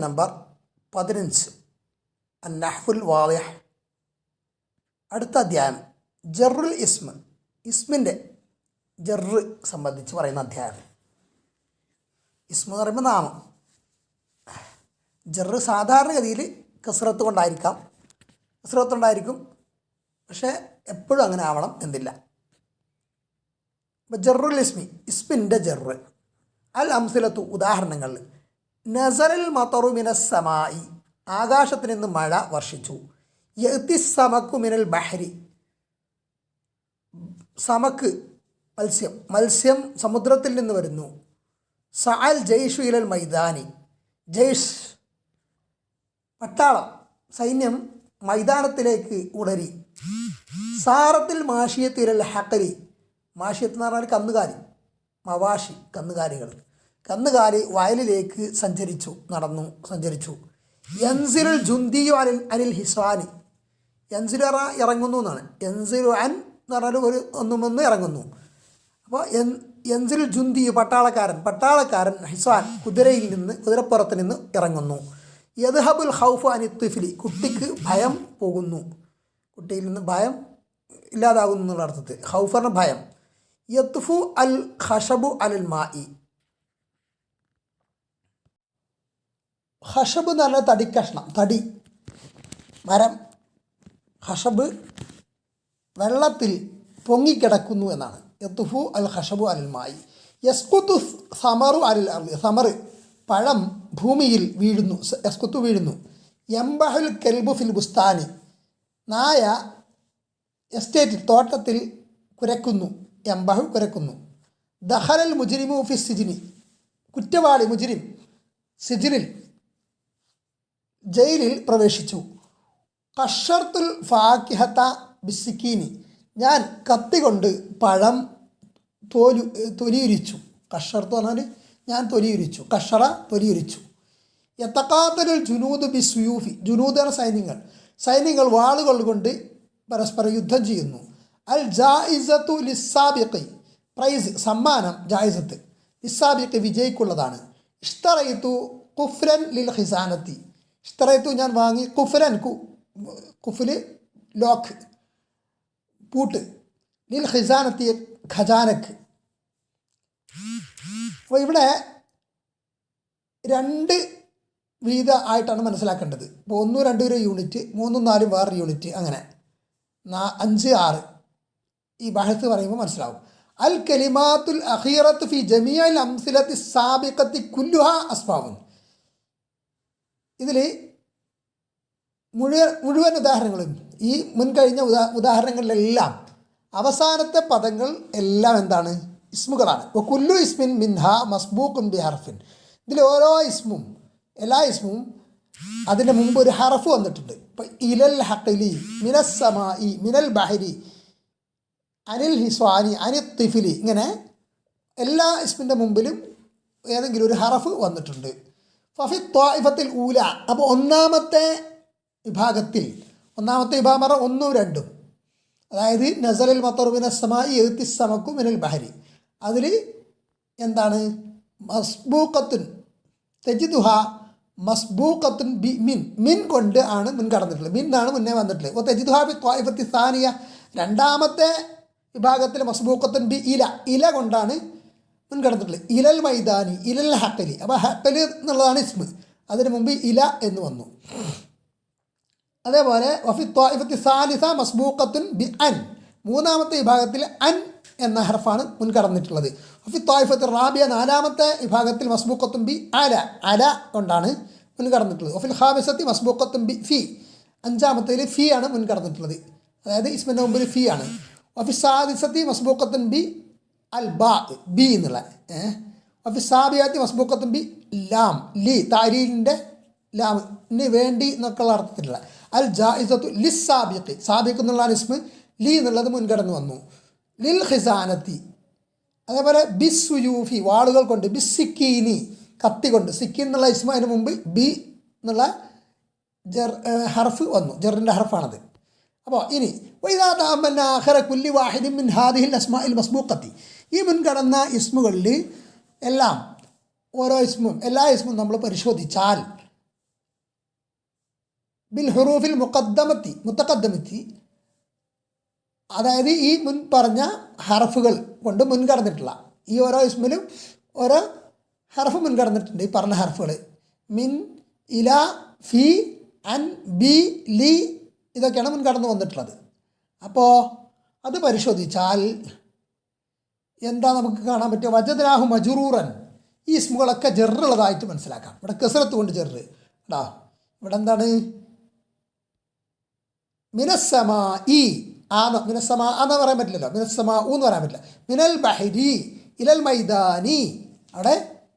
Number 15 അന്നഹ്ഫുൽ വാളിഹ്. അടുത്ത അധ്യായം ജറുൽ ഇസ്മ, ഇസ്മിൻ്റെ ജറ് സംബന്ധിച്ച് പറയുന്ന അധ്യായം. ഇസ്മ എന്ന് പറയുമ്പോൾ നാമം. ജറ് സാധാരണഗതിയിൽ കസ്റത്ത് കൊണ്ടായിരിക്കും, പക്ഷേ എപ്പോഴും അങ്ങനെ ആവണം എന്നില്ല. അപ്പോൾ ജറുൽ ഇസ്മി, ഇസ്മിൻ്റെ ജറ്. അൽ അംസിലത്തു, ഉദാഹരണങ്ങൾ. നസറൽ മതറു മിനസ് സമായി, ആകാശത്ത് നിന്ന് മഴ വർഷിച്ചു. യഅ്തി സമക്കു മിനൽ ബഹരി, സമക്ക് മത്സ്യം സമുദ്രത്തിൽ നിന്ന് വരുന്നു. സഅൽ ജയ്ഷു ഇലൽ മൈദാനി, ജയ്ഷ് പട്ടാളം, സൈന്യം മൈതാനത്തിലേക്ക് ഉടരി. സാറത്തിൽ മാഷിയത്ത് ഇലൽ ഹഖരി, മാഷിയത്ത് എന്ന് പറഞ്ഞാൽ കന്നുകാലി, മവാഷി കന്നുകാലി വയലിലേക്ക് സഞ്ചരിച്ചു. യൻസിലുൽ ജുന്ദിയു അനിൽ ഹിസ്വാനി, യൻസിലു ഇറങ്ങുന്നു എന്നാണ്. യൻസിലു അൻ എന്ന് പറഞ്ഞാൽ ഒന്നുമൊന്ന് ഇറങ്ങുന്നു. അപ്പോൾ യൻസിലുൽ ജുന്ദിയു പട്ടാളക്കാരൻ ഹിസ്വാൻ കുതിരപ്പുറത്ത് നിന്ന് ഇറങ്ങുന്നു. യദ്ഹബുൽ ഖൗഫു അനി തിഫ്ലി, കുട്ടിക്ക് ഭയം പോകുന്നു, കുട്ടിയിൽ നിന്ന് ഭയം ഇല്ലാതാകുന്നു എന്നുള്ള അർത്ഥത്തിൽ. ഖൗഫ് പറഞ്ഞ ഭയം. യത്ഫു അൽ ഖഷബു അലൽ മായി, ഖഷബ് എന്ന് പറഞ്ഞാൽ തടി, മരം. ഖഷബ് വെള്ളത്തിൽ പൊങ്ങിക്കിടക്കുന്നു എന്നാണ്. യത്ഫു അൽ ഖഷബു അലൽ മായി. യസ്കുത്തു സമറു അലിൽ അർളി, സമറ് പഴം ഭൂമിയിൽ വീഴുന്നു, വീഴുന്നു. യംബഹുൽ കെൽബു ഫിൽ ബുസ്താനി, നായ എസ്റ്റേറ്റിൽ തോട്ടത്തിൽ കുരക്കുന്നു. യംബഹു കുരക്കുന്നു. ദഖലൽ മുജ്രിമു ഫി സിജ്നി, കുറ്റവാളി മുജ്രിം സിജ്നിൽ ജയിലിൽ പ്രവേശിച്ചു. കഷർത്തുൽ ഫാക്കിഹത ബിസ്സിക്കീനി, ഞാൻ കത്തി കൊണ്ട് പഴം തൊലിയുരിച്ചു. കഷർത്ത് പറഞ്ഞാൽ ഞാൻ തൊലിയുരിച്ചു, കഷറ തൊലിയുരിച്ചു. യത്തക്കാത്തലുൽ ജുനൂദ് ബി സുയൂഫി, ജുനൂദ് സൈന്യങ്ങൾ വാളുകൾ കൊണ്ട് പരസ്പരം യുദ്ധം ചെയ്യുന്നു. അൽ ജായിസത്തു ലിസ്സാബിഖി, പ്രൈസ് സമ്മാനം, ജായിസത്ത് ലിസ്സാബിഖി വിജയിക്കുള്ളതാണ്. ഇഷ്തറയിത്തു കുഫ്രൻ ലിൽ ഖിസാനത്തി, ഇഷ്തറയിത്തു ഞാൻ വാങ്ങി, കുഫ്രൻ കുഫില് ലോക്ക് പൂട്ട്, ലിൽ ഖിസാനത്തി ഖജാനക്ക്. അപ്പോൾ ഇവിടെ 2 വീത ആയിട്ടാണ് മനസ്സിലാക്കേണ്ടത്. ഇപ്പോൾ 1, 2 ഒരു യൂണിറ്റ്, 3, 4 വേറൊരു യൂണിറ്റ്, അങ്ങനെ 5, 6 ഈ ബഹത്ത് പറയുമ്പോൾ മനസ്സിലാവും. അൽ കലിമാത്തുൽ അഖീറത്ത് ഫി ജമീഅൽ അംസിലത്തി സാബിഖത്തി കുല്ലുഹ അസ്മാഉൻ, ഇതിൽ മുഴുവൻ ഉദാഹരണങ്ങളും ഈ മുൻകഴിഞ്ഞ ഉദാഹരണങ്ങളിലെല്ലാം അവസാനത്തെ പദങ്ങൾ എല്ലാം എന്താണ്? ഇസ്മുകളാണ്. കുല്ലു ഇസ്മിൻ മിൻഹ മസ്ബൂഖുൻ ബി ഹർഫിൻ, ഇതിൽ ഓരോ ഇസ്മും എല്ലാ ഇസ്മും അതിൻ്റെ മുമ്പ് ഒരു ഹർഫ് വന്നിട്ടുണ്ട്. ഇപ്പോൾ ഇലൽ ഹഖിലി, മിനസ് സമായി, മിനൽ ബഹരി, അനിൽ ഹിസ്വാനി, അനിൽ തിഫിലി, ഇങ്ങനെ എല്ലാ ഇസ്മിൻ്റെ മുമ്പിലും ഏതെങ്കിലും ഒരു ഹറഫ് വന്നിട്ടുണ്ട്. ഫഫി ത്വാഇഫത്തിൽ ഊല, അപ്പോൾ ഒന്നാമത്തെ വിഭാഗം പറഞ്ഞാൽ 1, 2, അതായത് നസലൽ മത്തറു മിനസ് സമായി യഅ്തി സമക്കു മിനൽ ബഹരി, അതിൽ എന്താണ്? മസ്ബൂഖത്തുൻ തജിദുഹ മസ്ബൂഖത്തുൻ ബി മിൻ കൊണ്ട് ആണ് മുൻകടന്നിട്ടുള്ളത്, മിന്നാണ് മുന്നേ വന്നിട്ടുള്ളത്. അപ്പോൾ തജിദുഹ ബി ത്വാഇഫത്തി സാനിയ, രണ്ടാമത്തെ വിഭാഗത്തിൽ മസ്ബൂഖത്തുൻ ബി ഇല കൊണ്ടാണ് മുൻകടന്നിട്ടുള്ളത്. ഇലൽ മൈദാനി, ഇലൽ ഹഖലി, അപ്പോൾ ഹഖല് എന്നുള്ളതാണ് ഇസ്മ്, അതിന് മുമ്പ് ഇല എന്ന് വന്നു. അതേപോലെ വഫി ത്വാഇഫത്തി സാലിസ മസ്ബൂഖത്തുൻ ബി അൻ, മൂന്നാമത്തെ വിഭാഗത്തിൽ അൻ എന്ന ഹർഫാണ് മുൻകടന്നിട്ടുള്ളത്. വഫി ത്വാഇഫത്തി റാബിയ, നാലാമത്തെ വിഭാഗത്തിൽ മസ്ബൂഖത്തുൻ ബി അല കൊണ്ടാണ് മുൻകടന്നിട്ടുള്ളത്. വഫിൽ ഖാമിസത്തി മസ്ബൂഖത്തുൻ ബി ഫി, അഞ്ചാമത്തേൽ ഫി ആണ് മുൻകടന്നിട്ടുള്ളത്, അതായത് ഇസ്മിൻ്റെ മുമ്പിൽ ഫി ആണ്. വഫി സാദിസത്തി മസ്ബൂഖത്തുൻ ബി അൽ ബാ, ബി എന്നുള്ള. വഫി സാബിയാത്തി മസ്ബൂഖത്തുൻ ബി ലാം, ലി താരീലിൻ്റെ ലാമിന് വേണ്ടി എന്നൊക്കെയുള്ള അർത്ഥത്തിലുള്ള. അൽ ജായിസത്തു ലിസ് സാബിഖി, സാബിഖ് എന്നുള്ള ഇസ്മ്, ലി എന്നുള്ളത് മുൻകടന്ന് വന്നു. ലിൽ ഖിസാനത്തി, അതേപോലെ ബിസ്സുയൂഫി, വാളുകൾ കൊണ്ട്, ബിസ്സിക്കീനി കത്തി കൊണ്ട്, സിക്കീൻ എന്നുള്ള ഇസ്മ അതിന് മുമ്പ് ബി എന്നുള്ള ഹർഫ് വന്നു, ജറിൻ്റെ ഹർഫാണത്. അപ്പോൾ ഇനി കുല്ലി വാഹിദിൻ മിൻ ഹാദിഹിൽ അസ്മാഇൽ മസ്ബൂഖത്തി, ഈ മുൻകടന്ന ഇസ്മുകളിൽ എല്ലാം ഓരോ ഇസ്മും എല്ലാ ഇസ്മും നമ്മൾ പരിശോധിച്ചാൽ ബിൽ ഹുറൂഫിൽ മുത്തഖദ്ദമത്തി, അതായത് ഈ മുൻ പറഞ്ഞ ഹർഫുകൾ കൊണ്ട് മുൻകടന്നിട്ടുള്ള ഈ ഓരോ ഇസ്മിലും ഓരോ ഹർഫ് മുൻകടന്നിട്ടുണ്ട്. ഈ പറഞ്ഞ ഹർഫുകൾ മിൻ, ഇല, ഫി, അൻ, ബി, ലി ഇതൊക്കെയാണ് മുൻകടന്ന് വന്നിട്ടുള്ളത്. അപ്പോൾ അത് പരിശോധിച്ചാൽ എന്താ നമുക്ക് കാണാൻ പറ്റുക? വജദ്നാഹു മജ്റൂറൻ, ഈ ഇസ്മുകളൊക്കെ ജെറുള്ളതായിട്ട് മനസ്സിലാക്കാം. ഇവിടെ കസറത്ത് കൊണ്ട് ജെറ് എടാ, ഇവിടെ എന്താണ്? മിനസ്സമാ ഇ ആന്ന്, മിനസ്സമാ എന്ന് പറയാൻ പറ്റില്ലല്ലോ, മിനസ്സമാ എന്ന് പറയാൻ പറ്റില്ല. മിനൽ ബഹരി ഇലൽ മൈദാനി, അവിടെ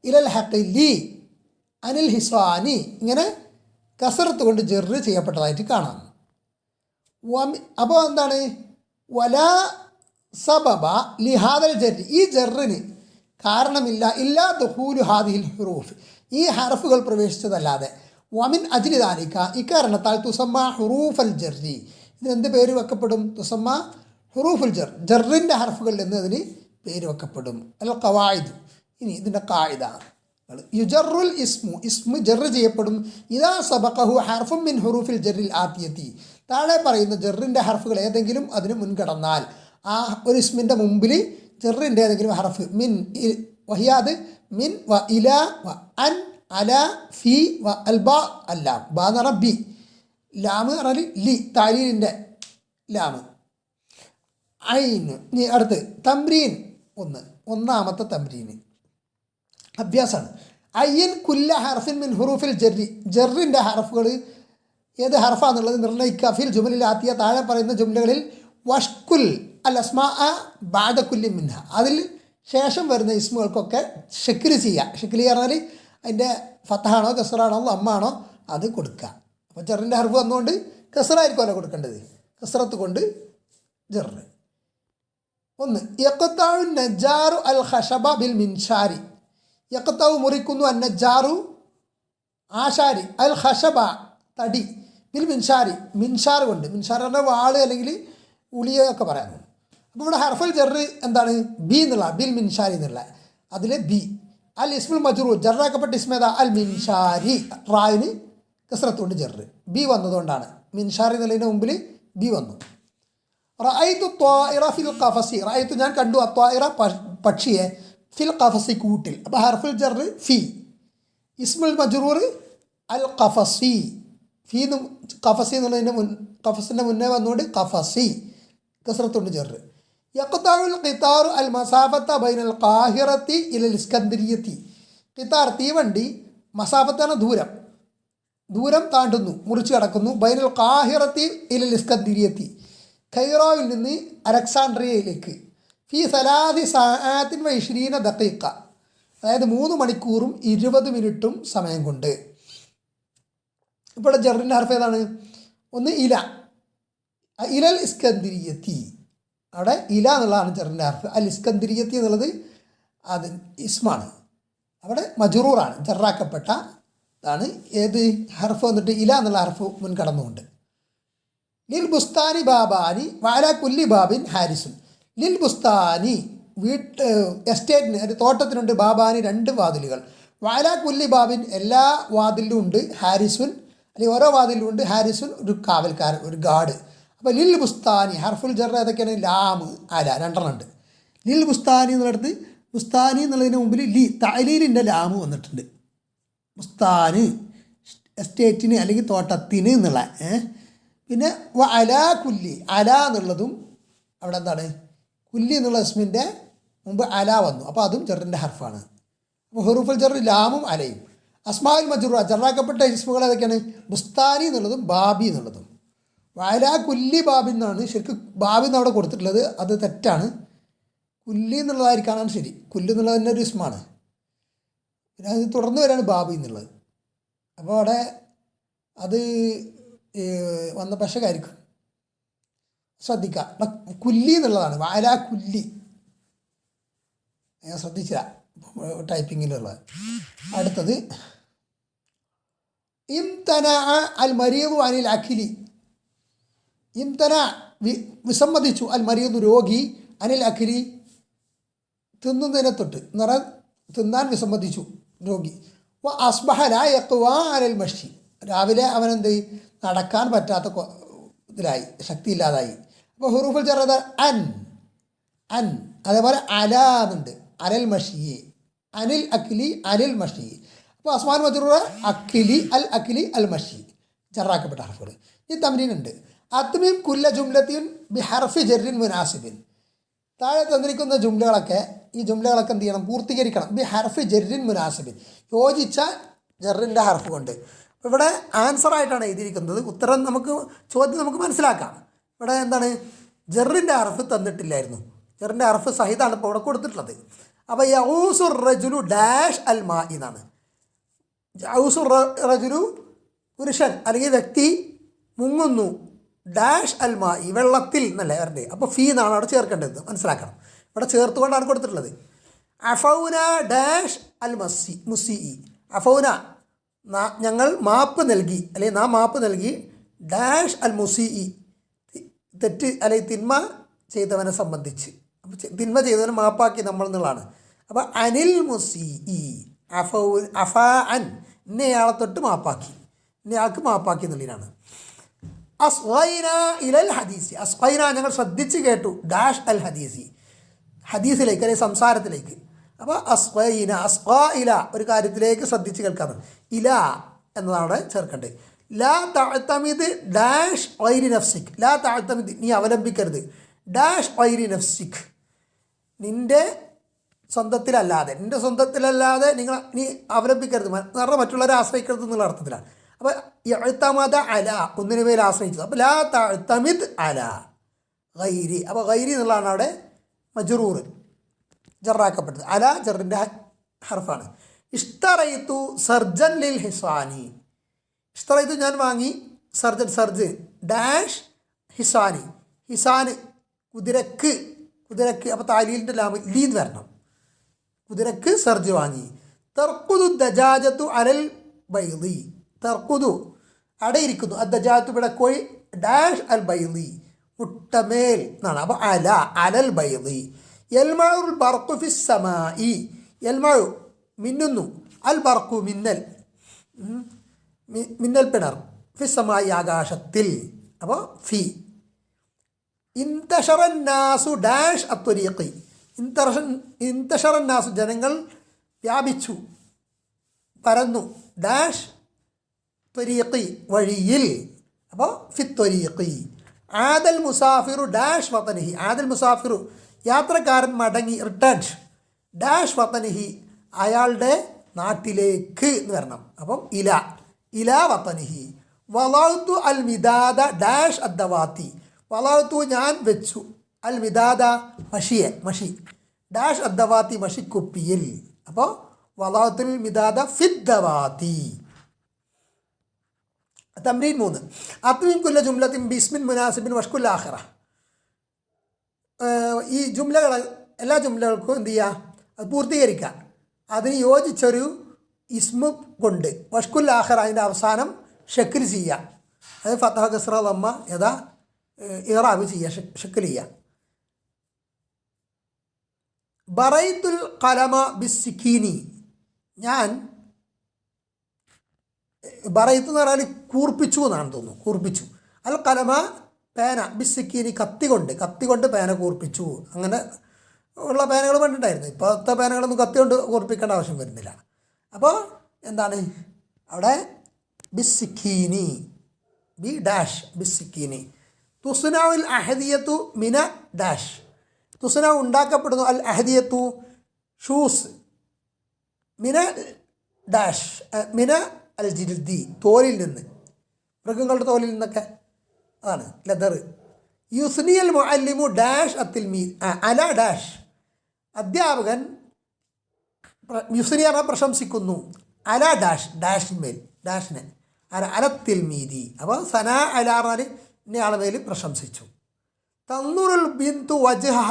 ഇലൽ ഹഖിലി അനിൽ ഹിസാനി, ഇങ്ങനെ കസറത്ത് കൊണ്ട് ജെറ് ചെയ്യപ്പെട്ടതായിട്ട് കാണാം. അപ്പോൾ എന്താണ്? വലാ സബബ ലിഹാദൽ ജർരി, ഈ ജറിന് കാരണമില്ല, ഇല്ലാ ദുഖൂലു ഹാദിഹിൽ ഹുറൂഫ്, ഈ ഹർഫുകൾ പ്രവേശിച്ചതല്ലാതെ. വമിൻ അജ്ലി ദാലിക, ഇക്കാരണത്താൽ തുസമ്മ ഹുറൂഫൽ ജർരി, ഇതിനെന്ത് പേര് വെക്കപ്പെടും? തുസമ്മ ഹുറൂഫുൽ ജർ, ജറിൻ്റെ ഹർഫുകളിൽ നിന്ന് അതിന് പേര് വെക്കപ്പെടും. അൽ ഖവായിദ്, ഇനി ഇതിൻ്റെ കായിദ, യുജറുൽ ഇസ്മു ജർ ചെയ്യപ്പെടും ഇദാ സബഖഹു ഹർഫും മിൻ ഹുറൂഫിൽ ജറിൽ ആത്തിയത്തി, താഴെ പറയുന്ന ജറിൻ്റെ ഹർഫുകൾ ഏതെങ്കിലും അതിന് മുൻകടന്നാൽ ആ ഒരു ഇസ്മിൻ്റെ മുമ്പിൽ ജറിൻ്റെ ഏതെങ്കിലും ഹർഫ് മിൻ വഹിയാദ് മിൻ വ ഇല വ അൻ അല ഫി വ അൽബ അല്ലാം, ബ എന്ന് പറഞ്ഞാൽ ബി, ലാമ് പറഞ്ഞാൽ ലി താലീലിൻ്റെ ലാമ്, ഐന്. ഇനി അടുത്ത് തംരീൻ ഒന്നാമത്തെ തംരീന് അഭ്യാസമാണ്. അയ്യൻ കുല്ല ഹർഫിൻ മിൻ ഹുറൂഫിൽ ജർരി, ജറിൻ്റെ ഹർഫുകൾ ഏത് ഹർഫാന്നുള്ളത് നിർണ്ണയിക്കുക. ഫിൽ ജുമലിൽ ആത്തിയ, താഴെ പറയുന്ന ജുംലകളിൽ വഷ്കുൽ അൽ അസ്മാ ബാദ കുല്ലി മിൻഹ, അതിൽ ശേഷം വരുന്ന ഇസ്മുകൾക്കൊക്കെ ഷെക്കിൽ ചെയ്യുക. ഷെക്കിൽ പറഞ്ഞാൽ അതിൻ്റെ ഫത്തഹാണോ കസറാണോ അമ്മാണോ അത് കൊടുക്കുക. അപ്പോൾ ജറിൻ്റെ ഹർഫ് വന്നുകൊണ്ട് കസറായിരിക്കുമല്ലോ കൊടുക്കേണ്ടത്, കസറത്ത് കൊണ്ട് ജറ്. ഒന്ന് യഖ്തഉ നജ്ജാറു അൽ ഖശബ ബിൽ മിൻഷാരി, യഖ്തഉ മുറിക്കുന്നു, അൻ നജ്ജാറു ആശാരി, അൽ ഖശബ തടി, ബിൽ മിൻഷാരി മിൻഷാർ കൊണ്ട്, മിൻഷാർ പറഞ്ഞാൽ വാള് അല്ലെങ്കിൽ ഉളിയൊക്കെ പറയാൻ. അപ്പോൾ ഇവിടെ ഹർഫൽ ജറ് എന്താണ്? ബി എന്നുള്ള, ബിൽ മിൻഷാരി എന്നുള്ള, അതിലെ ബി. അൽ ഇസ്മുൽ മജ്റൂർ, ജറാക്കപ്പെട്ട ഇസ്മേദ അൽ മിൻഷാരി, റായിന് കസ്രത്ത് കൊണ്ട് ജറ്, ബി വന്നതുകൊണ്ടാണ് മിൻഷാരി എന്നുള്ളതിൻ്റെ മുമ്പിൽ ബി വന്നു. റഅയ്തു ത്വാഇറ ഫിൽ ഖഫസി, റഅയ്തു ഞാൻ കണ്ടു, അത്വാഇറ പക്ഷിയെ, ഫിൽ ഖഫസി കൂട്ടിൽ. അപ്പോൾ ഹർഫുൽ ജറ് ഫി, ഇസ്മുൽ മജ്റൂർ അൽ ഖഫസി, ഫീ ഖഫസി എന്നുള്ളതിൻ്റെ ഖഫസിൻ്റെ മുന്നേ വന്നുകൊണ്ട് ഖഫസി കസ്രത്തുണ്ട് ജറ്. യഖ്തഉൽ ഖിതാറു അൽ മസാഫത്ത ബൈനൽ ഖാഹിറത്തി ഇലൽ ഇസ്കന്ദരിയത്തി, ഖിതാർ തീവണ്ടി, മസാഫത്താണ് ദൂരം താണ്ടുന്നു, മുറിച്ച് കടക്കുന്നു. ബൈനൽ ഖാഹിറത്തി ഇലൽ ഇസ്കന്ദരിയത്തി, ഖൈറോയിൽ നിന്ന് അലക്സാണ്ട്രിയയിലേക്ക്. ഫി സലാസി സഅാത്തിൻ വ 20 ദഖീഖ, അതായത് 3 മണിക്കൂറും 20 മിനിറ്റും സമയം കൊണ്ട്. ഇപ്പോൾ ജറിൻ്റെ ഹർഫ് ഏതാണ്? ഒന്ന് ഇല, ഇലൽ ഇസ്കന്ദരിയത്തി, അവിടെ ഇല എന്നുള്ളതാണ് ജറിൻ്റെ ഹർഫ്. അൽ ഇസ്കന്ദരിയത്തി എന്നുള്ളത് അത് ഇസ്മാണ്, അവിടെ മജ്റൂറാണ്, ജറാക്കപ്പെട്ട ഇതാണ്. ഏത് ഹർഫ് വന്നിട്ട് ഇല എന്നുള്ള ഹർഫ് മുൻകടന്നുകൊണ്ട്. ലിൽ ബുസ്താനി ബാബാനി വാല കുല്ലി ബാബിൻ ഹാരിസുൻ, ലിൽ ബുസ്താനി എസ്റ്റേറ്റിന്, ഒരു തോട്ടത്തിനുണ്ട്, ബാബാനി 2 വാതിലുകൾ, വാല കുല്ലി ബാബിൻ എല്ലാ വാതിലും ഉണ്ട്, ഹാരിസുൻ അല്ലെങ്കിൽ ഓരോ വാതിലും ഉണ്ട്, ഹാരിസുൻ ഒരു കാവൽക്കാരൻ, ഒരു ഗാർഡ്. അപ്പോൾ ലിൽ ബുസ്താനി ഹർഫുൽ ജർ ഏതൊക്കെയാണ്? ലാമ് അല 2 ഉണ്ട്. ലിൽ ബുസ്താനി എന്നുള്ളിടത്ത് ബുസ്താനി എന്നുള്ളതിന് മുമ്പിൽ ലി തഅലീലിൻ്റെ ലാമ് വന്നിട്ടുണ്ട്. ബുസ്താന് എസ്റ്റേറ്റിന് അല്ലെങ്കിൽ തോട്ടത്തിന് എന്നുള്ള. പിന്നെ വ അല കുല്ലി, അല എന്നുള്ളതും അവിടെ എന്താണ്? കുല്ലി എന്നുള്ള ഇസ്മിൻ്റെ മുമ്പ് അല വന്നു, അപ്പോൾ അതും ജറിൻ്റെ ഹർഫാണ്. അപ്പോൾ ഹുറൂഫുൽ ജർ ലാമും അലയും. അസ്മാഉൽ മജ്റൂറ ജറാക്കപ്പെട്ട ഇസ്മുകൾ ഏതൊക്കെയാണ്? ബുസ്താനി എന്നുള്ളതും ബാബി എന്നുള്ളതും. വഅല കുല്ലി ബാബി എന്നാണ് ശരിക്കും ബാബി എന്ന് അവിടെ കൊടുത്തിട്ടുള്ളത്, അത് തെറ്റാണ്. കുല്ലി എന്നുള്ളതായിരിക്കണം ശരി, കുല്ലി എന്നുള്ളത് തന്നെ ഒരു ഇസ്മാണ്. പിന്നെ അത് തുടർന്ന് വരാണ് ബാബി എന്നുള്ളത്. അപ്പോൾ അവിടെ അത് വന്ന പശകായിരിക്കും, ശ്രദ്ധിക്കുക. കുല്ലി എന്നുള്ളതാണ്, വഅല കുല്ലി, ഞാൻ ശ്രദ്ധിച്ചില്ല ടൈപ്പിങ്ങിലുള്ളത്. അടുത്തത് ഇംതന അൽ മരീദു അനിൽ അഖിലി, ഇംതന വിസമ്മതിച്ചു, അൽ മരീദു രോഗി, അനിൽ അഖിലി തിന്നുന്നതിനെ തൊട്ട് എന്ന് പറഞ്ഞാൽ തിന്നാൻ വിസമ്മതിച്ചു രോഗി. വ അസ്ബഹ ലാ യഖ്വാ അലൽ മഷി, രാവിലെ അവനെന്ത് നടക്കാൻ പറ്റാത്ത ഇതിലായി, ശക്തി ഇല്ലാതായി. അപ്പോൾ ഹുറൂഫുൽ ജർ അൻ അൻ, അതേപോലെ അല എന്നുണ്ട്, അലൽ മഷി, അനിൽ അഖിലി അനിൽ മഷി. അപ്പോൾ അസ്മാൻ മജ്റൂറ അഖിലി അൽ അഖിലി അൽ മഷി, ജറാക്കപ്പെട്ട ഹർഫുകൾ. ഈ തംരീനുണ്ട്. അത്മീം കുല്ല ജുംലത്തിൻ ബി ഹർഫി ജറിൻ മുനാസിബിൻ. താഴെ തന്നിരിക്കുന്ന ജുംലകളൊക്കെ, ഈ ജുംലകളൊക്കെ എന്ത് ചെയ്യണം? പൂർത്തീകരിക്കണം. ബി ഹർഫി ജറിൻ മുനാസിബിൻ, യോജിച്ച ജറിൻ്റെ ഹർഫ് കൊണ്ട്. ഇവിടെ ആൻസറായിട്ടാണ് എഴുതിയിരിക്കുന്നത്. ഉത്തരം നമുക്ക്, ചോദ്യം നമുക്ക് മനസ്സിലാക്കാം. ഇവിടെ എന്താണ്? ജറിൻ്റെ ഹർഫ് തന്നിട്ടില്ലായിരുന്നു. ജറിൻ്റെ ഹർഫ് സഹിതാണ് ഇപ്പോൾ ഇവിടെ കൊടുത്തിട്ടുള്ളത്. അപ്പോൾ യഊസുർ റജുലു ഡാഷ് അൽ മാ എന്നാണ്. യഊസുർ റജുലു പുരുഷൻ അല്ലെങ്കിൽ വ്യക്തി മുങ്ങുന്നു, ഡാഷ് അൽ മാ വെള്ളത്തിൽ എന്നല്ലേ വരണ്ടേ? അപ്പോൾ ഫീ എന്നാണ് അവിടെ ചേർക്കേണ്ടത്, മനസ്സിലാക്കണം. ഇവിടെ ചേർത്തുകൊണ്ടാണ് കൊടുത്തിട്ടുള്ളത്. അഫൗന ഡാഷ് അൽ മുസി, അഫൗന ഞങ്ങൾ മാപ്പ് നൽകി, അല്ലെങ്കിൽ നാം മാപ്പ് നൽകി, ഡാഷ് അൽ മുസി തെറ്റ് അല്ലെങ്കിൽ തിന്മ ചെയ്തവനെ സംബന്ധിച്ച്. അപ്പോൾ തിന്മ ചെയ്തവനെ മാപ്പാക്കി നമ്മൾ എന്നുള്ളതാണ്. അപ്പോൾ അനിൽ മുസി അഫ അൻ, ഇന്നയാളെ തൊട്ട് മാപ്പാക്കി, ഇന്നയാൾക്ക് മാപ്പാക്കി എന്നുള്ളതിനാണ്. അസ്ഗൈന ഇലൽ ഹദീസി, അസ്ഗൈന ഞങ്ങൾ ശ്രദ്ധിച്ച് കേട്ടു, ഡാഷ് അൽ ഹദീസി ഹദീസിലേക്ക് അല്ലെങ്കിൽ സംസാരത്തിലേക്ക്. അപ്പോൾ അസ്ഗൈന അസ്ഗായില ഒരു കാര്യത്തിലേക്ക് ശ്രദ്ധിച്ച് കേൾക്കാമെന്ന്. ഇല എന്നതാണ് അവിടെ ചേർക്കേണ്ടത്. ലാ തഅ്തമിദ് ഡാഷ് ഗൈരി നഫ്സിക്, ലാ തഅ്തമിദ് നീ അവലംബിക്കരുത്, ഡാഷ് ഗൈരി നഫ്സിക് നിൻ്റെ സ്വന്തത്തിലല്ലാതെ, നിൻ്റെ സ്വന്തത്തിലല്ലാതെ നീ അവലംബിക്കരുത് എന്ന് പറഞ്ഞാൽ മറ്റുള്ളവരെ ആശ്രയിക്കരുത് എന്നുള്ള അർത്ഥത്തിലാണ്. അപ്പോൾ ഇഅ്തമദ അല ഒന്നിനു മേൽ ആശ്രയിച്ചത്. അപ്പോൾ ലാ തഅ്തമിദ് അല ഗൈരി, അപ്പോൾ ഗൈരി എന്നുള്ളതാണ് അവിടെ മജ്റൂർ, ജറാക്കപ്പെട്ടത്. അല ജറിൻ്റെ ഹർഫാണ്. ഇഷ്തറൈതു സർജൻ ലിൽ ഹിസാനി, ഇഷ്തറൈതു ഞാൻ വാങ്ങി, സർജൻ സർജ് ഡാഷ് ഹിസാനി, ഹിസാന് കുതിരക്ക്, കുതിരക്ക് അപ്പോൾ താലീലിൻ്റെ ലാമ് ലീന്ന് വരണം, കുതിരക്ക് സർജ് വാങ്ങി. തർക്കുദു ദജാജത്തു അലൽ ബൈദി, തർക്കുദു അടയിരിക്കുന്നു, അദ്ദജാജത്തു ഇവിടെ കോഴി, ഡാഷ് അൽ ബൈദി മുട്ടമേൽ എന്നാണ്. അപ്പോൾ അല അലൽ ബൈദി. യൽമഉൽ ബർഖു ഫിസ് സമായി, യൽമഉ മിന്നുന്നു, അൽ ബർഖു മിന്നൽ, മിന്നൽ പിണർ, ഫിസ് സമായി ആകാശത്തിൽ. അപ്പോൾ ഫി. ഇൻതശറന്നാസു ഡാഷ് അത്വരീഖി, ഇൻതശറന്നാസു ജനങ്ങൾ വ്യാപിച്ചു, പരന്നു, ഡാഷ് ത്വരീഖി വഴിയിൽ. അപ്പോൾ ഫിത്വരീഖി. ആദൽ മുസാഫിറു ഡാഷ് വതനിഹി, ആദൽ മുസാഫിറു യാത്രക്കാരൻ മടങ്ങി, റിട്ടേൺഡ്, ഡാഷ് വതനിഹി അയാളുടെ നാട്ടിലേക്ക് എന്ന് വരണം. അപ്പം ഇല, ഇല വതനിഹി. വളൗതു അൽ മിദാദ ഡാഷ് അദ്ദവാത്തി, വളൗതു ഞാൻ വെച്ചു, അൽ മിദാദ മഷിയെ, മഷി, ഡാഷ് അദ്ദവാത്തി മഷിക്കുപ്പിയിൽ. അപ്പോൾ വളൗത്തുൽ മിദാദ ഫിദ്ദവാത്തി. തംരീൻ 3. അത്മീം കുല്ല ജുംലത്തിൻ ബിസ്മിൻ മുനാസിബിൻ വഷ്കുൽ ആഖിറ. ഈ ജുംലകൾ, എല്ലാ ജുംലകൾക്കും എന്ത് ചെയ്യുക? അത് പൂർത്തീകരിക്കുക, അതിന് യോജിച്ചൊരു ഇസ്മു കൊണ്ട്. വഷ്കുൽ ആഖിറ അതിൻ്റെ അവസാനം ഷക്കിൽ ചെയ്യുക, അത് ഫതഹ കസ്റ ദമ്മ യഥാ ഇറാബ് ചെയ്യുക, ഷക്കിൽ ചെയ്യുക. ബറൈത്തുൽ ഖലമ ബിസ്സിക്കീനി, ഞാൻ ബറൈത്ത് എന്ന് പറഞ്ഞാൽ കൂർപ്പിച്ചു എന്നാണ് തോന്നുന്നു, കൂർപ്പിച്ചു. അൽ കലമ പേന, ബിസ്സിക്കീനി കത്തി കൊണ്ട് പേന കൂർപ്പിച്ചു. അങ്ങനെ ഉള്ള പേനകൾ കണ്ടിട്ടായിരുന്നു. ഇപ്പോഴത്തെ പേനകളൊന്നും കത്തി കൊണ്ട് കൂർപ്പിക്കേണ്ട ആവശ്യം വരുന്നില്ല. അപ്പോൾ എന്താണ് അവിടെ? ബിസ്സിക്കീനി, ബി ഡാഷ് ബിസ്സിക്കീനി. തുസ്നാഉൽ അഹദിയത്തു മിന ഡാഷ്, തുസ്ന ഉണ്ടാക്കപ്പെടുന്നു, അൽ അഹദിയത്തു ഷൂസ്, മിന ഡാഷ് മിന അൽ ജിൽദി തോലിൽ നിന്ന്, മൃഗങ്ങളുടെ തോലിൽ നിന്നൊക്കെ ആണ് ലെതർ. യുസ്നിയൽ മുഅല്ലിമു ഡാഷ് അത്തിൽമീദ് അല ഡാഷ്, അധ്യാപകൻ യുസ്നി പറഞ്ഞാൽ പ്രശംസിക്കുന്നു, അല ഡാഷ് ഡാഷിന്മേൽ, ഡാഷിനെ അല അലത്തിൽമീദി. അപ്പോൾ സന അല പറഞ്ഞാൽ ഇന്നയാളെ മേൽ പ്രശംസിച്ചു. തന്നൂറുൽ ബിന്തു വജ്ഹ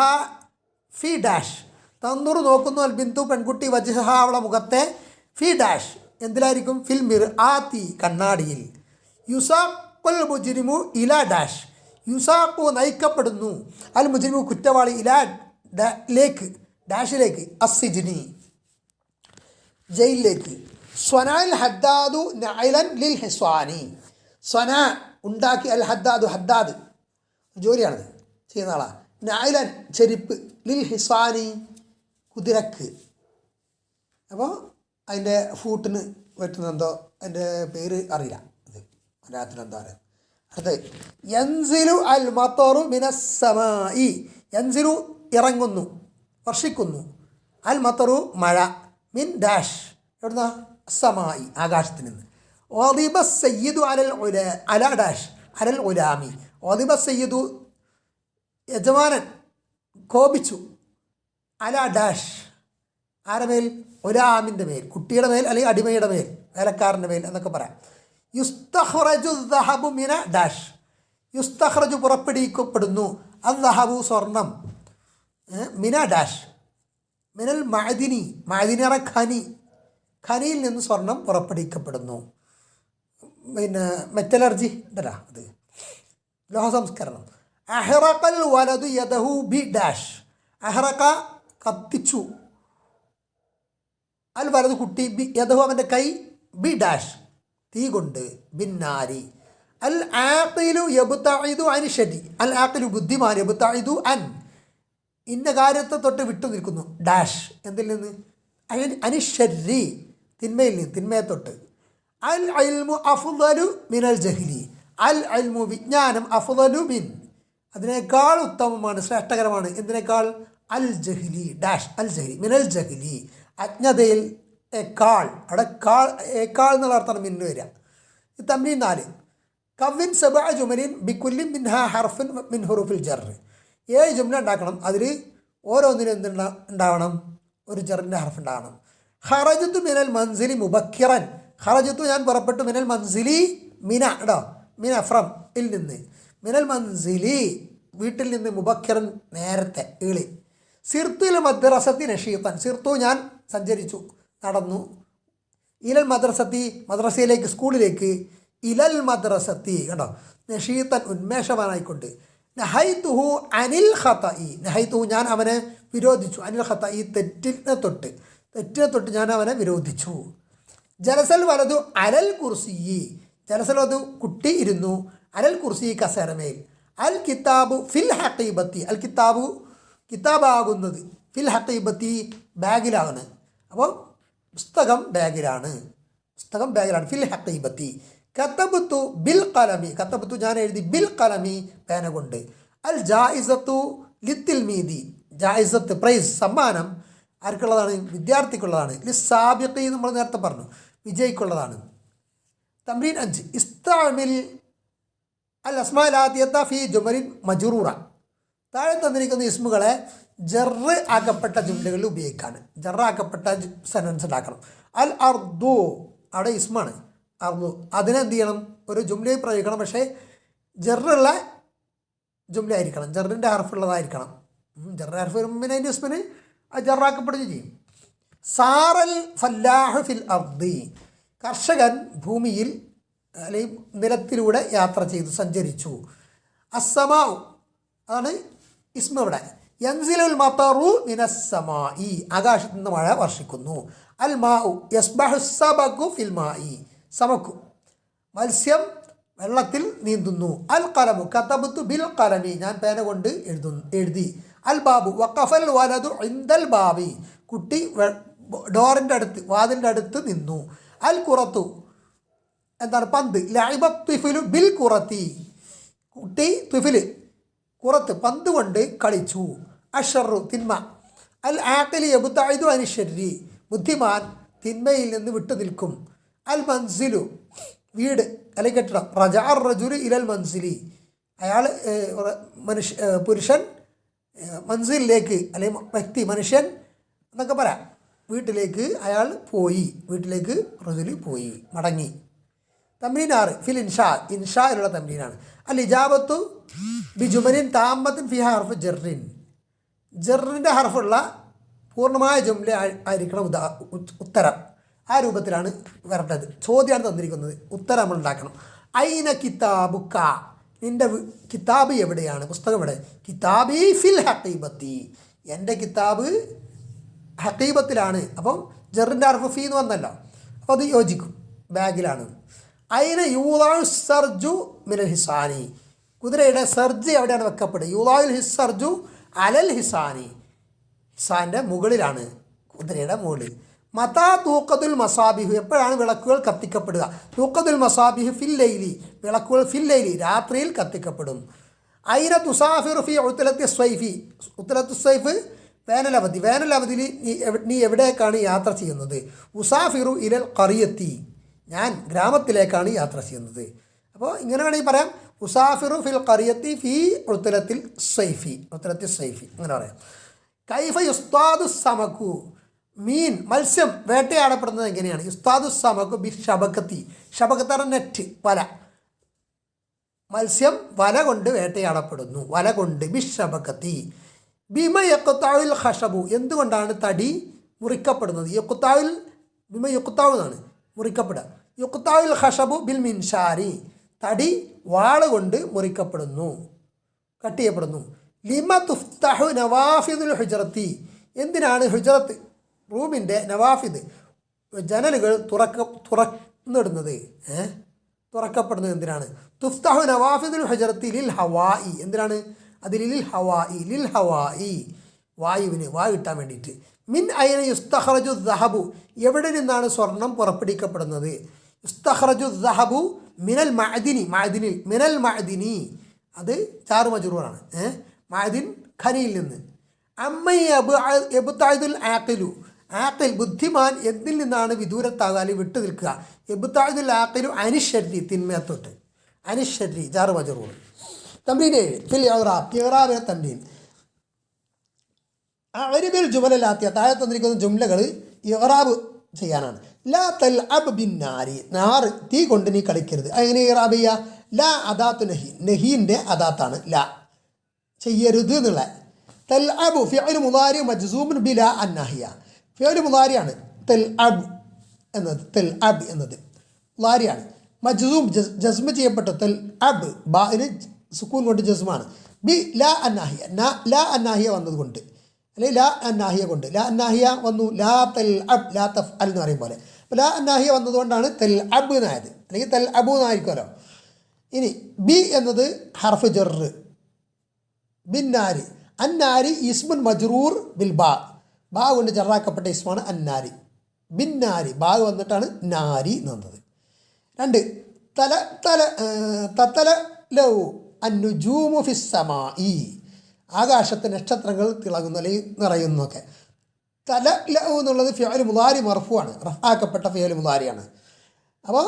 ഫി ഡാഷ്, തന്നൂറ് നോക്കുന്നു, അൽ ബിന്തു പെൺകുട്ടി, വജ്ഹ അവളെ മുഖത്തെ, ഫി ഡാഷ് എന്തിലായിരിക്കും? ഫിൽ മിർ ആത്തി കണ്ണാടിയിൽ. യുസാഖുൽ മുജ്രിമു ഇല ഡാഷ്, യുസാഖു നയിക്കപ്പെടുന്നു, അൽ മുജ്രിമു കുറ്റവാളി, ഇല ലേക്ക് ഡാഷിലേക്ക്, അസ്സിജ്നി ജയിലിലേക്ക്. സ്വനാൽ ഹദ്ദാദു നഅലൻ ലിൽ ഹിസ്വാനി, സ്വന ഉണ്ടാക്കി, അൽ ഹദ്ദാദു ഹദ്ദാദ് ജോലിയാണത്, ചെയ്യുന്ന ആളാണ്. നൈലൻ ചെരുപ്പ്, ലിൽ ഹിസാനി കുതിരക്ക്. അപ്പോൾ അതിൻ്റെ ഫൂട്ടിന് പറ്റുന്നെന്തോ അതിൻ്റെ പേര് അറിയില്ല, ഇത് മലയാളത്തിൽ എന്താ പറയുക. അടുത്ത് യൻസിലു അൽ മത്തറു മിനസ്സമായി, യൻസിലു ഇറങ്ങുന്നു, വർഷിക്കുന്നു, അൽ മത്തറു മഴ, മിൻ ഡാഷ് എവിടുന്ന സമായി ആകാശത്തിൽ നിന്ന്. ഓദിബ സയ്യിദു അല ഡാഷ് അലൽ ഉലാമി, ഓദിബ സയ്യിദു യജമാനൻ കോപിച്ചു, അല ഡാഷ് ആരുടെ മേൽ, ഉലാമിൻ്റെ മേൽ, കുട്ടിയുടെ മേൽ അല്ലെങ്കിൽ അടിമയുടെ മേൽ, വേലക്കാരൻ്റെ മേൽ എന്നൊക്കെ പറയാം. യുസ്തഖ്റജു ദഹബു മിന ഡാഷ്, യുസ്തഖ്റജു പുറപ്പെടുവിക്കപ്പെടുന്നു, അദ്ദഹബു സ്വർണം, മിന ഡാഷ്, മിനൽ മഅദിനി, മഅദിനിറ ഖനി, ഖനിയിൽ നിന്ന് സ്വർണം പുറപ്പെടുവിക്കപ്പെടുന്നു. പിന്നെ മെറ്റലർജി ഉണ്ടല്ലോ, അത് ലോഹ സംസ്കരണം. അഹ്റഖൽ വലതു യദഹു ബി ഡാഷ്, അഹ്റഖ കത്തിച്ചു, അൽ വലതു കുട്ടി, ബി യദഹു അവൻ്റെ കൈ, ബി ഡാഷ് തീ കൊണ്ട്, ബിന്നാരി. അൽ ആഖിലു യബ്തഇദു അൻ ഷരി, അൽ ആഖിലു ബുദ്ധിമാൻ, യബ്തഇദു അൻ ഇന്ന കാര്യത്തെ തൊട്ട് വിട്ടു നിൽക്കുന്നു, ഡാഷ് എന്തിൽ നിന്ന്, അനിഷരി തിന്മയിൽ നിന്ന്, തിന്മയെ തൊട്ട്. അൽ ഇൽമു അഫ്ളലു മിനൽ ജഹ്ലി, അൽ ഇൽമു വിജ്ഞാനം, അഫ്ളലു മിൻ അതിനേക്കാൾ ഉത്തമമാണ്, ശ്രേഷ്ഠകരമാണ്, എന്തിനേക്കാൾ, അൽ ജഹ്ലി ഡാഷ് അൽ ജഹ്ലി, മിനൽ ജഹ്ലി അജ്ഞതയിൽ എക്കാൾ, അവിടെ കാൾ ഏക്കാൾ എന്നുള്ള അർത്ഥമാണ് മിന്നു വരിക. തംരീൻ 4 കവ്വിൻ സബഅ ജുമലിൻ ബിക്കുല്ലി മിൻഹാ ഹർഫിൻ മിൻ ഹുറൂഫിൽ ജർ, 7 ജുംല ഉണ്ടാക്കണം, അതിൽ ഓരോന്നിനും ഉണ്ടാവണം, ഒരു ജറിൻ്റെ ഹർഫ് ഉണ്ടാവണം. ഖറജത്തു മിനൽ മൻസിലി മുബക്കിറൻ, ഖറജത്തു ഞാൻ പുറപ്പെട്ടു, മിനൽ മൻസിലി മിന കേട്ടോ, മിന ഫ്രം ഇൽ നിന്ന്, മിനൽ മൻസിലി വീട്ടിൽ നിന്ന്, മുബക്കിറൻ നേരത്തെ ഏളി. സിർത്തുൽ മദ്രസത്തി നഷീത്തൻ, സിർത്തു ഞാൻ സഞ്ചരിച്ചു, നടന്നു, ഇലൽ മദ്രസത്തി മദ്രസയിലേക്ക്, സ്കൂളിലേക്ക്, ഇലൽ മദ്രസത്തി കേട്ടോ, നഷീത്തൻ ഉന്മേഷവാനായിക്കൊണ്ട്. നഹൈതുഹു അനിൽ ഖതഇ, നഹൈതുഹു ഞാൻ അവനെ വിരോധിച്ചു, അനിൽ ഖതഇ തെറ്റിനെ തൊട്ട് ഞാൻ അവനെ വിരോധിച്ചു. ജലസൽ വലതു അലൽ കുർസിയി, ജലസൽ വലതു കുട്ടി ഇരുന്നു, അലൽ കുർസി കസേരമേൽ. അൽ കിതാബു ഫിൽ ഹഖീബത്തി, അൽ കിതാബു കിതാബാകുന്നത്, ഫിൽ ഹഖീബത്തി ബാഗിലാണ്, അപ്പോൾ പുസ്തകം ബാഗിലാണ്, ഫിൽ ഹഖീബത്തി. കതബത്തു ബിൽ ഖലമി, കതബത്തു ഞാൻ എഴുതി, ബിൽ ഖലമി പേന കൊണ്ട്. അൽ ജായിസത്തു ലിത്തിൽ മീതി, ജായിസത്ത് പ്രൈസ് സമ്മാനം ആർക്കുള്ളതാണ്, വിദ്യാർത്ഥിക്കുള്ളതാണ്. ലിസ്സാബിഖി നമ്മൾ നേരത്തെ പറഞ്ഞു, വിജയിക്കുള്ളതാണ്. തംരീൻ 5 ഇസ്തഅമിൽ അൽ അസ്മാഇൽ ആതിയത ഫി ജുമലിൻ മജ്റൂറ, താഴെ തന്നിരിക്കുന്ന ഇസ്മുകളെ ജറ് ആക്കപ്പെട്ട ജുംലകളിൽ ഉപയോഗിക്കാണ്, ജറാക്കപ്പെട്ട സെൻറ്റൻസ് ഉണ്ടാക്കണം. അൽ അർദു അവിടെ ഇസ്മാണ്, അർദു അതിനെന്ത് ചെയ്യണം, ഒരു ജുംലയിൽ പ്രയോഗിക്കണം, പക്ഷേ ജറുള്ള ജുംല ആയിരിക്കണം, ജറിൻ്റെ ഹർഫുള്ളതായിരിക്കണം. ജറിൻ്റെ ഹർഫ് വരുമ്പോൾ അതിൻ്റെ ഇസ്മിന് ജറാക്കപ്പെടുകയും ചെയ്യും. സാറൽ ഫല്ലാഹു ഫിൽ അർദി, കർഷകൻ ഭൂമിയിൽ അല്ലെങ്കിൽ നിലത്തിലൂടെ യാത്ര ചെയ്തു, സഞ്ചരിച്ചു. അസ്സമാഉ അതാണ് ഇസ്മ ഇവിടെ. യൻസിലുൽ മതറു മിനസ്സമായി, ആകാശത്ത് നിന്ന് മഴ വർഷിക്കുന്നു. അൽ മാഉ യസ്ബഹു സബഖു ഫിൽ മായി, സമക്കു മത്സ്യം വെള്ളത്തിൽ നീന്തുന്നു. അൽ ഖലമു കതബത്തു ബിൽ ഖലമി, ഞാൻ പേന കൊണ്ട് എഴുതി. അൽ ബാബു വഖഫൽ വലദു ഇൻദൽ ബാബി, കുട്ടി ഡോറിൻ്റെ അടുത്ത്, വാതിലിൻ്റെ അടുത്ത് നിന്നു. അൽ ഖുറത്തു എന്താണ്, പന്ത്. ലഅബ ത്വിഫ്ലു ബിൽ ഖുറത്തി, കുട്ടി ത്വിഫില് കുറത്ത് പന്ത് കൊണ്ട് കളിച്ചു. അഷറു തിന്മ. അൽ ആഖിലി യബ്തഇദു അനി ശർരി, ബുദ്ധിമാൻ തിന്മയിൽ നിന്ന് വിട്ടു നിൽക്കും. അൽ മൻസിലു വീട് അല്ലെങ്കിൽ കെട്ടിടം. റജഅ റജുലു ഇലൽ മൻസിലി, അയാൾ പുരുഷൻ മൻസിലിലേക്ക് അല്ലെങ്കിൽ വ്യക്തി മനുഷ്യൻ എന്നൊക്കെ പറയാം, വീട്ടിലേക്ക് അയാൾ പോയി, വീട്ടിലേക്ക് റജുലു പോയി, മടങ്ങി. തംരീൻ 6 ഫിൽ ഇൻഷാ, ഇൻഷായിലുള്ള തംരീനാണ്. അൽ ഇജാബത്തു ബിജുമലിൻ താമത്തിൻ ഫിഹ ഹർഫ് ജറിൻ, ജറിൻ്റെ ഹർഫുള്ള പൂർണ്ണമായ ജുംല ആയിരിക്കണം ഉത്തരം. ആ രൂപത്തിലാണ് വരേണ്ടത്. ചോദ്യമാണ് തന്നിരിക്കുന്നത്, ഉത്തരം നമ്മൾ ഉണ്ടാക്കണം. ഐന കിതാബുക്ക, നിൻ്റെ കിതാബ് എവിടെയാണ്, പുസ്തകം എവിടെ. കിതാബി ഫിൽ ഹഖീബത്തി, എൻ്റെ കിതാബ് ഹഖീബത്തിലാണ്. അപ്പം ജറിൻ്റെ ഹർഫ് ഫീ എന്ന് വന്നല്ലോ, അപ്പോൾ അത് യോജിക്കും, ബാഗിലാണ്. അയിന യൂലായു സർജു മിനൽ ഹിസാനി, കുതിരയുടെ സർജ് എവിടെയാണ് വെക്കപ്പെടുക? യൂലായുൽ ഹിസർജു അലൽ ഹിസാനി, ഹിസാൻ്റെ മുകളിലാണ്, കുതിരയുടെ മുകളിൽ. മതാ തൂക്കത്തുൽ മസാബിഹു, എപ്പോഴാണ് വിളക്കുകൾ കത്തിക്കപ്പെടുക? തൂക്കത്തുൽ മസാബിഹു ഫിൽ ലൈലി, വിളക്കുകൾ ഫിൽ ലൈലി, രാത്രിയിൽ കത്തിക്കപ്പെടും. ഐന തുസാഫിറു ഫി ഉത്തലത്തി സ്വൈഫി, ഉത്തലത്തു സ്വൈഫ് വേനലവധി, വേനലവധിയിൽ നീ എവിടേക്കാണ് യാത്ര ചെയ്യുന്നത്? ഉസാഫിറു ഇലൽ ഖറിയത്തി, ഞാൻ ഗ്രാമത്തിലേക്കാണ് യാത്ര ചെയ്യുന്നത്. അപ്പോൾ ഇങ്ങനെ വേണമെങ്കിൽ പറയാം, ഉസാഫിറു ഫിൽ ഖറിയത്തി ഫി ഉത്തലത്തിൽ സ്വൈഫി, ഉത്തലത്തി സ്വൈഫി അങ്ങനെ പറയാം. കൈഫ യുസ്താദു സമക്കു, മീൻ മത്സ്യം വേട്ടയാടപ്പെടുന്നത് എങ്ങനെയാണ്? യുസ്താദു സമക്കു ബി ഷബക്കത്തി, ഷബക്കത്തറ നെറ്റ്, വല, മത്സ്യം വല കൊണ്ട് വേട്ടയാടപ്പെടുന്നു, വല കൊണ്ട്. ബി ഷബക്കത്തി. ബിമ യക്കുത്താവിൽ ഹഷബു, എന്തുകൊണ്ടാണ് തടി മുറിക്കപ്പെടുന്നത്? യക്കുത്താവിൽ ബിമ യുക്കുത്താവ് എന്നാണ് മുറിക്കപ്പെടുക. യുക്കുത്താവിൽ ഹഷബു ബിൽ മിൻഷാരി, തടി വാള കൊണ്ട് മുറിക്കപ്പെടുന്നു, കട്ട് ചെയ്യപ്പെടുന്നു. ലിമ തുഫ്തഹു നവാഫിദുൽ ഹുജറത്തി, എന്തിനാണ് ഹുജറത്ത് റൂമിൻ്റെ നവാഫിദ് ജനലുകൾ തുറന്നിടുന്നത്? തുറക്കപ്പെടുന്നത് എന്തിനാണ്? തുഫ്തഹു നവാഫിദുൽ ഹുജറത്തി ലിൽ ഹവായി, എന്തിനാണ്? അത് ലിൽ ഹവായി, ലിൽ ഹവായി, വായുവിന്, വായു കിട്ടാൻ വേണ്ടിയിട്ട്. മിൻ ഐന യുസ്തഖറജു ദഹബു, എവിടെ നിന്നാണ് സ്വർണം പുറപ്പെടുവിക്കപ്പെടുന്നത്? യുസ്തഖറജു ദഹബു മിനൽ മഅദിനി, മഅദിനിൽ, മിനൽ മഅദിനി, അത് ചാറു മജറൂറാണ്. മഅദിൻ ഖനിയിൽ നിന്ന്. അമ്മ എബുത്തായുൽ ആഖിലു, ആഖിൽ ബുദ്ധിമാൻ എന്തിൽ നിന്നാണ് വിദൂരത്താകാൻ വിട്ടു നിൽക്കുക? എബുത്തായുൽ ആഖിലു അനിശ്ശരി, തിന്മയത്തൊട്ട്, അനിശ്ശരി ചാറു മജറൂർ. തംറീൻ 7 ഫിൽ ഇറാബ്, ഇറാബിലെ തംറീൻ. അരിബിൽ ജുമലാത്തിയ, താഴെ തന്നിരിക്കുന്ന ജുംലകൾ ഇറാബ് ചെയ്യാനാണ്. ലാ തൽഅബ് ബിന്നാരി, നാറ്, തീ കൊണ്ട് നീ കളിക്കരുത്. അങ്ങനെ ഇറാബ് ചെയ്യുക. ലാ അദാത്തു നഹി, നഹീൻ്റെ അദാത്താണ് ലാ, ചെയ്യരുത് എന്നുള്ള. തൽഅബു ഫിഅ്ലു മുദാരി മജ്സൂമുൻ ബിലാ അന്നഹിയ, ഫിഅ്ലു മുദാരിയാണ് തൽഅബ് എന്നത്, തൽഅബ് എന്നത് മുദാരിയാണ്, മജ്സൂം ജസ്മ ചെയ്യപ്പെട്ട തൽഅബ്, ബാഇന് സുക്കൂൻ കൊണ്ട് ജസ്മാണ്. ബി ലാ അന്നാഹിയ, ലാ അന്നാഹിയ വന്നതുകൊണ്ട്, അല്ലെങ്കിൽ ലാ അന്നാഹിയ കൊണ്ട്, ലാ അന്നാഹിയ വന്നു, ലാ തൽഅബ് ലാ തഫ്അൽ എന്ന് പറയും പോലെ. അപ്പോൾ ലാ അന്നാഹിയ വന്നതുകൊണ്ടാണ് തൽഅബ് എന്നായത്, അല്ലെങ്കിൽ തൽഅബു എന്നായിരിക്കുമല്ലോ. ഇനി ബി എന്നത് ഹർഫ് ജറ്, ബിന്നാരി, അന്നാരി ഇസ്മുൻ മജ്റൂർ ബിൽ ബാ, ബാ കൊണ്ട് ജറാക്കപ്പെട്ട ഇസ്മാണ് അന്നാരി. ബിന്നാരി, ബാ വന്നിട്ടാണ് നാരി എന്ന് വന്നത്. 2 തത്തല ലൗ അന്നുജൂമു ഫിസ്സമായി, ആകാശത്തെ നക്ഷത്രങ്ങൾ തിളങ്ങുന്നു അല്ലെങ്കിൽ നിറയുന്നൊക്കെ. തല ലൗ എന്നുള്ളത് ഫിഅൽ മുദാരി മർഫുവാണ്, റഫ്ആക്കപ്പെട്ട ഫിഅൽ മുദാരിയാണ്. അപ്പോൾ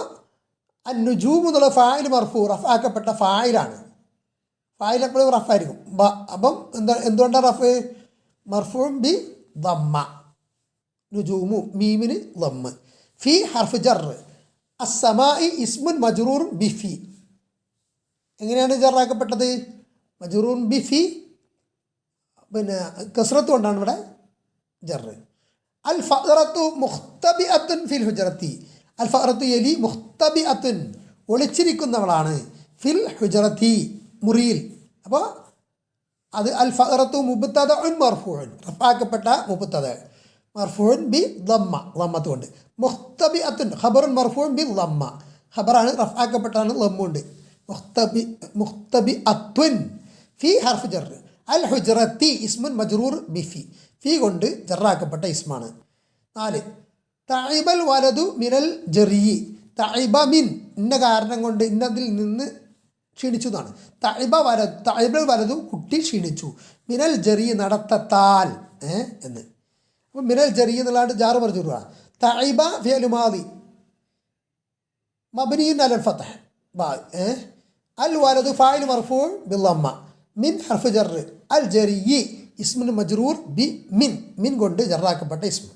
അന്നുജൂമു എന്നുള്ള ഫായിൽ മർഫു, റഫ്ആക്കപ്പെട്ട ഫായിലാണ്, ഫായിൽ എപ്പോഴും റഫായിരിക്കും. അപ്പം എന്തുകൊണ്ടാണ് റഫ്? മർഫൂൻ ബി ദമ്മ, നുജൂമു മീമിന് ദമ്മ്. ഫി ഹർഫ് ജർ, അസ്സമായി ഇസ്മുൻ മജ്റൂർ ബി ഫി, എങ്ങനെയാണ് ജറാക്കപ്പെട്ടത്? മജ്റൂർ ബി ഫി, പിന്നെ കസ്റത്ത് കൊണ്ടാണ് ഇവിടെ ജർ. അൽ ഫഅറത്തു മുഖ്തബിഅത്തുൻ ഫിൽ ഹുജറത്തി, അൽ ഫഅറത്തു യലി മുഖ്തബിഅത്തുൻ, ഒളിച്ചിരിക്കുന്നവളാണ്, ഫിൽ ഹുജറത്തി മുറിയിൽ. അപ്പോൾ അത് അൽ ഫഅറത്തു മുബ്തദഉൻ മർഫൂഉൻ, റഫാക്കപ്പെട്ട മുബ്തദ, മർഫൂഉൻ ബി ദമ്മ, ദമ്മത്ത് കൊണ്ട്. മുഖ്തബിഅത്തുൻ ഖബറുൻ മർഫൂഉൻ ബി ദമ്മ, ഖബറാണ്, റഫാക്കപ്പെട്ടാണ്, ദമ്മുണ്ട്. മുഖ്തബിഅത്തുൻ ഫി ഹർഫ് ജർ. അൽ ഹുജറത്തി ഇസ്മുൻ മജ്റൂർ ബി ഫി, ഫി കൊണ്ട് ജറാക്കപ്പെട്ട ഇസ്മാണ്. 4 തഇബൽ വലതു മിനൽ ജറി, തഇബ മിൻ, ഇന്ന കാരണം കൊണ്ട്, ഇന്നതിൽ നിന്ന് ക്ഷീണിച്ചു എന്നാണ്. തഇബൽ വലതു, കുട്ടി ക്ഷീണിച്ചു. മിനൽ ജറി, നടത്തത്താൽ എന്ന്. അപ്പം മിനൽ ജറി എന്നുള്ളതാണ് ജാറ് പറഞ്ഞു കൊടുക്കുക. തഇബ ഫിഅലു മാദി മബ്നിയുൻ അലൽ ഫത്ഹ്, അൽ വലതു ഫാഇൽ മർഫൂഉ ബിൽ ദമ്മ, മിൻ ഹർഫ് ജർ, അൽ ജറി ഇസ്മുൻ മജ്റൂർ ബി മിൻ, മിൻ കൊണ്ട് ജറാക്കപ്പെട്ട ഇസ്മ.